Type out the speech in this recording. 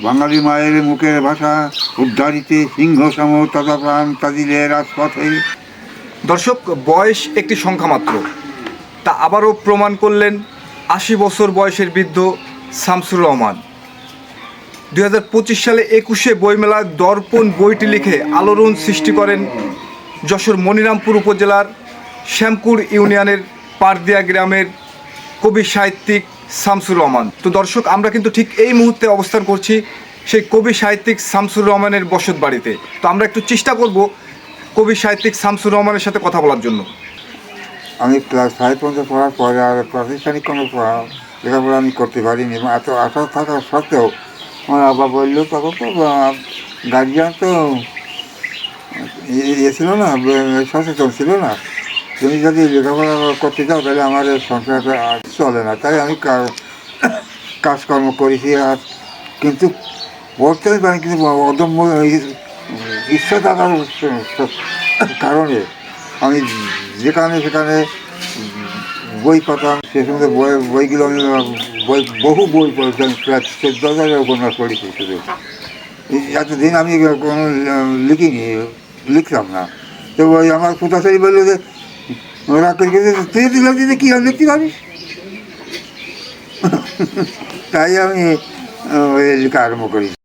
বাঙালি মায়ের মুখের ভাষা উদ্ধারিতে সিংহ সম তথা প্রাণ তাদিলে রাজপথে। দর্শক, বয়স একটি সংখ্যা মাত্র, তা আবারও প্রমাণ করলেন ৮০ বছর বয়সের বৃদ্ধ শামসুর রহমান। ২০২৫ সালে ২১শে বইমেলা দর্পণ বইটি লিখে আলোড়ন সৃষ্টি করেন যশোর মনিরামপুর উপজেলার শ্যামপুর ইউনিয়নের পারদিয়া গ্রামের কবি সাহিত্যিক শামসুর রহমান। তো দর্শক, আমরা কিন্তু ঠিক এই মুহূর্তে অবস্থান করছি সেই কবি সাহিত্যিক শামসুর রহমানের বসত বাড়িতে। তো আমরা একটু চেষ্টা করব কবি সাহিত্যিক শামসুর রহমানের সাথে কথা বলার জন্য। আমি ক্লাস 5 পর্যন্ত পড়ার পরে আর প্রাতিষ্ঠানিক কোনো লেখাপড়া আমি করতে পারিনি। এত আশা থাকা সত্ত্বেও আমার বাবা বললো, তখন তো গার্জিয়ান তো ছিল না, সচেতন ছিল না। তুমি যদি লেখাপড়া করতে চাও তাহলে আমার সংসারটা চলে না। তাই আমি কাজকর্ম করেছি। আর কিন্তু পড়তে পারি, কিন্তু অদম্য ইচ্ছা থাকার কারণে আমি যেখানে সেখানে বই পাতাম। সে সময় বইগুলো আমি বহু বই পড়েছি। আমি প্রায় 14,000 উপন্যাস পড়েছি শুধু। এতদিন আমি কোনো লিখতাম না। তো ওই আমার পুতাশারি বললো যে, ওরা তুই দিলাম দিদি কী লিখতে পারিস। তাই আমি লেখা আরম্ভ করি।